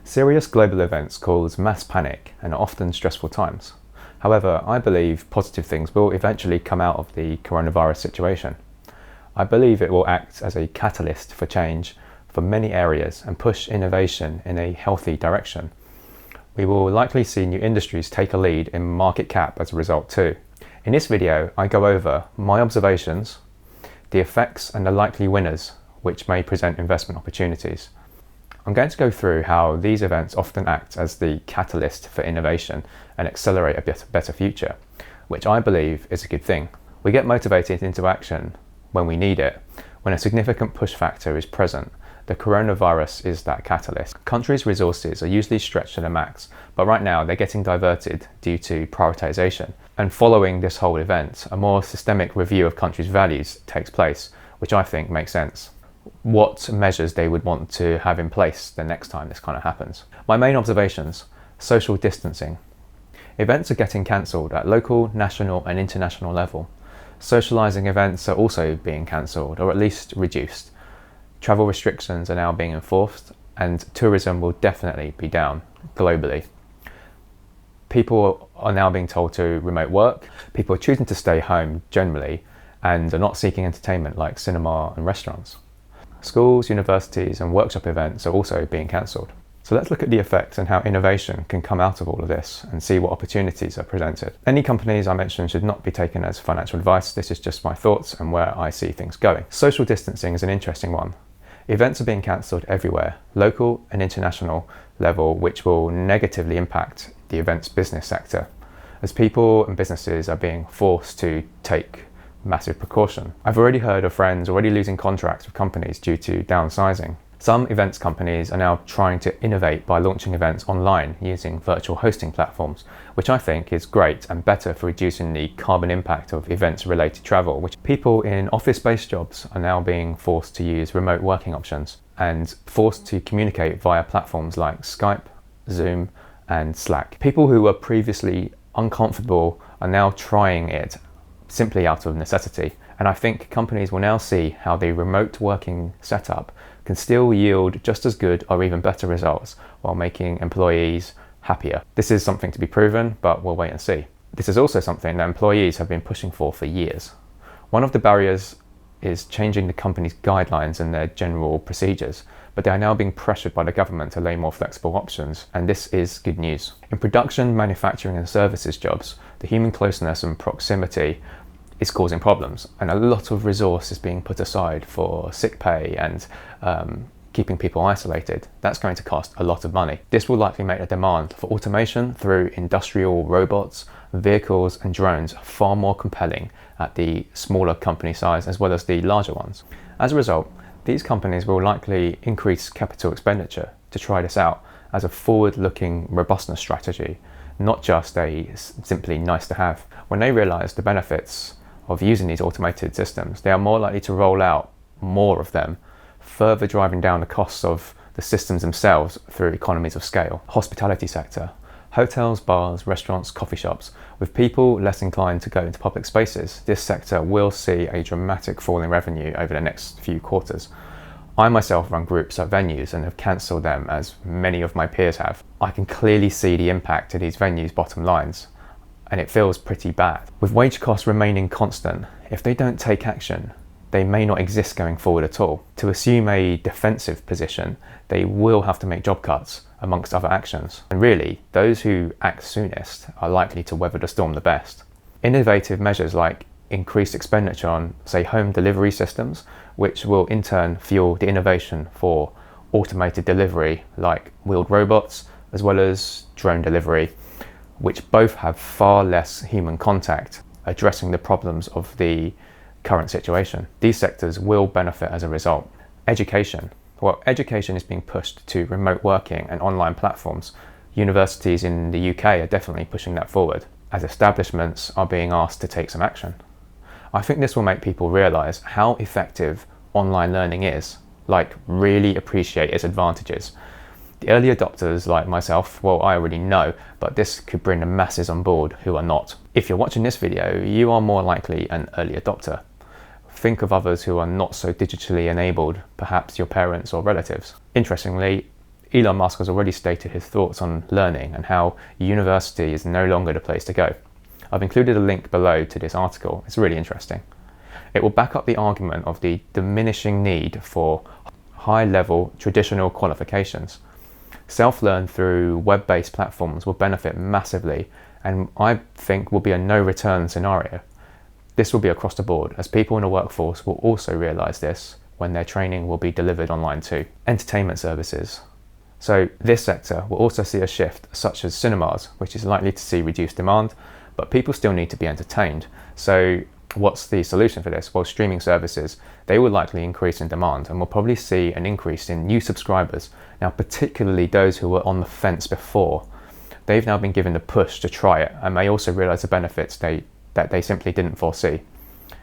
Serious global events cause mass panic and are often stressful times. However, I believe positive things will eventually come out of the coronavirus situation. I believe it will act as a catalyst for change for many areas and push innovation in a healthy direction. We will likely see new industries take a lead in market cap as a result too. In this video, I go over my observations, the effects and the likely winners which may present investment opportunities. I'm going to go through how these events often act as the catalyst for innovation and accelerate a better future, which I believe is a good thing. We get motivated into action when we need it, when a significant push factor is present. The coronavirus is that catalyst. Countries' resources are usually stretched to the max, but right now they're getting diverted due to prioritization. And following this whole event, a more systemic review of countries' values takes place, which I think makes sense. What measures they would want to have in place the next time this kind of happens. My main observations: social distancing. Events are getting cancelled at local, national and international level. Socialising events are also being cancelled or at least reduced. Travel restrictions are now being enforced and tourism will definitely be down globally. People are now being told to remote work. People are choosing to stay home generally and are not seeking entertainment like cinema and restaurants. Schools, universities and workshop events are also being cancelled. So let's look at the effects and how innovation can come out of all of this and see what opportunities are presented. Any companies I mentioned should not be taken as financial advice. This is just my thoughts and where I see things going. Social distancing is an interesting one. Events are being cancelled everywhere, local and international level, which will negatively impact the events business sector, as people and businesses are being forced to take massive precaution. I've already heard of friends already losing contracts with companies due to downsizing. Some events companies are now trying to innovate by launching events online using virtual hosting platforms, which I think is great and better for reducing the carbon impact of events-related travel, which people in office-based jobs are now being forced to use remote working options and forced to communicate via platforms like Skype, Zoom and Slack. People who were previously uncomfortable are now trying it simply out of necessity. And I think companies will now see how the remote working setup can still yield just as good or even better results while making employees happier. This is something to be proven, but we'll wait and see. This is also something that employees have been pushing for years. One of the barriers is changing the company's guidelines and their general procedures, but they are now being pressured by the government to lay more flexible options, and this is good news. In production, manufacturing and services jobs, the human closeness and proximity is causing problems, and a lot of resource is being put aside for sick pay and keeping people isolated. That's going to cost a lot of money. This will likely make the demand for automation through industrial robots, vehicles and drones far more compelling at the smaller company size as well as the larger ones. As a result, these companies will likely increase capital expenditure to try this out as a forward-looking robustness strategy, not just a simply nice to have. When they realise the benefits of using these automated systems, they are more likely to roll out more of them, further driving down the costs of the systems themselves through economies of scale. Hospitality sector. Hotels, bars, restaurants, coffee shops. With people less inclined to go into public spaces, this sector will see a dramatic fall in revenue over the next few quarters. I myself run groups at venues and have cancelled them as many of my peers have. I can clearly see the impact to these venues' bottom lines, and it feels pretty bad. With wage costs remaining constant, if they don't take action, they may not exist going forward at all. To assume a defensive position, they will have to make job cuts amongst other actions. And really, those who act soonest are likely to weather the storm the best. Innovative measures like increased expenditure on, say, home delivery systems, which will in turn fuel the innovation for automated delivery like wheeled robots, as well as drone delivery, which both have far less human contact, addressing the problems of the current situation. These sectors will benefit as a result. Education. Well, education is being pushed to remote working and online platforms. Universities in the UK are definitely pushing that forward, as establishments are being asked to take some action. I think this will make people realise how effective online learning is, like really appreciate its advantages. The early adopters like myself, well, I already know, but this could bring the masses on board who are not. If you're watching this video, you are more likely an early adopter. Think of others who are not so digitally enabled, perhaps your parents or relatives. Interestingly, Elon Musk has already stated his thoughts on learning and how university is no longer the place to go. I've included a link below to this article. It's really interesting. It will back up the argument of the diminishing need for high-level traditional qualifications. Self-learn through web-based platforms will benefit massively, and I think will be a no-return scenario. This will be across the board, as people in the workforce will also realise this when their training will be delivered online too. Entertainment services. So this sector will also see a shift, such as cinemas, which is likely to see reduced demand, but people still need to be entertained. So what's the solution for this? Well, streaming services, they will likely increase in demand, and we'll probably see an increase in new subscribers. Now, particularly those who were on the fence before, they've now been given the push to try it, and may also realise the benefits that they simply didn't foresee.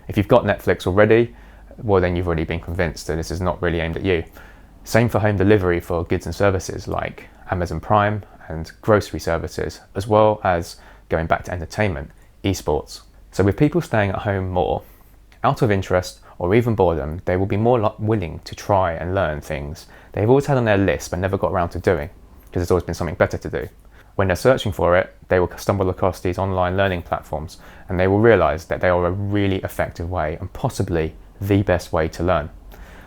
If you've got Netflix already, well, then you've already been convinced that this is not really aimed at you. Same for home delivery for goods and services like Amazon Prime and grocery services, as well as going back to entertainment, eSports. So with people staying at home more, out of interest or even boredom, they will be more willing to try and learn things they've always had on their list but never got around to doing, because there's always been something better to do. When they're searching for it, they will stumble across these online learning platforms, and they will realise that they are a really effective way and possibly the best way to learn.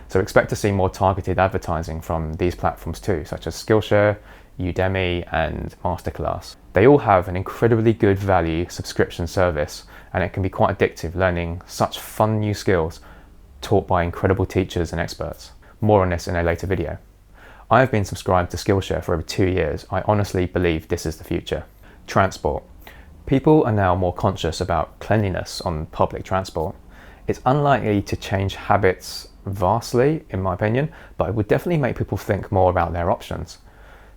So expect to see more targeted advertising from these platforms too, such as Skillshare, Udemy and Masterclass. They all have an incredibly good value subscription service, and it can be quite addictive learning such fun new skills taught by incredible teachers and experts. More on this in a later video. I have been subscribed to Skillshare for over 2 years. I honestly believe this is the future. Transport. People are now more conscious about cleanliness on public transport. It's unlikely to change habits vastly, in my opinion, but it would definitely make people think more about their options.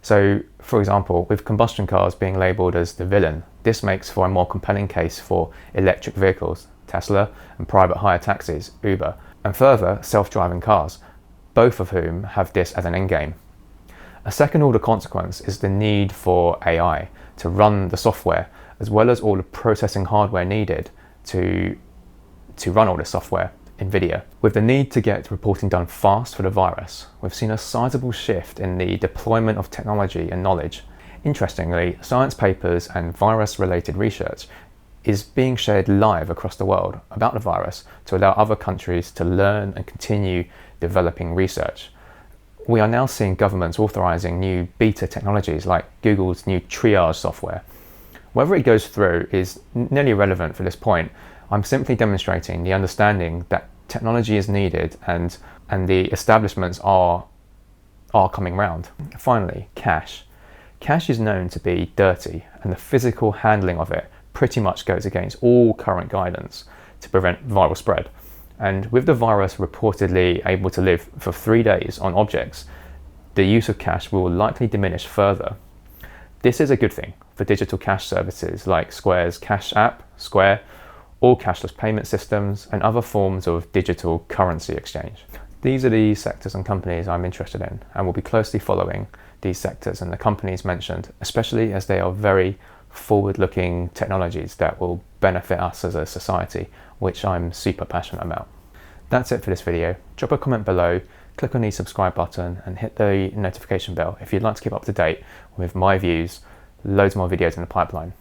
So, for example, with combustion cars being labelled as the villain, this makes for a more compelling case for electric vehicles, Tesla, and private hire taxis, Uber, and further, self-driving cars, both of whom have this as an endgame. A second-order consequence is the need for AI to run the software, as well as all the processing hardware needed to run all this software, NVIDIA. With the need to get reporting done fast for the virus, we've seen a sizable shift in the deployment of technology and knowledge. Interestingly, science papers and virus-related research is being shared live across the world about the virus to allow other countries to learn and continue developing research. We are now seeing governments authorising new beta technologies like Google's new triage software. Whether it goes through is nearly irrelevant for this point. I'm simply demonstrating the understanding that technology is needed and the establishments are coming round. Finally, cash. Cash is known to be dirty, and the physical handling of it pretty much goes against all current guidance to prevent viral spread. And with the virus reportedly able to live for 3 days on objects, the use of cash will likely diminish further. This is a good thing for digital cash services like Square's Cash app, Square, all cashless payment systems, and other forms of digital currency exchange. These are the sectors and companies I'm interested in, and will be closely following these sectors and the companies mentioned, especially as they are very forward-looking technologies that will benefit us as a society, which I'm super passionate about. That's it for this video. Drop a comment below, click on the subscribe button and hit the notification bell if you'd like to keep up to date with my views, loads more videos in the pipeline.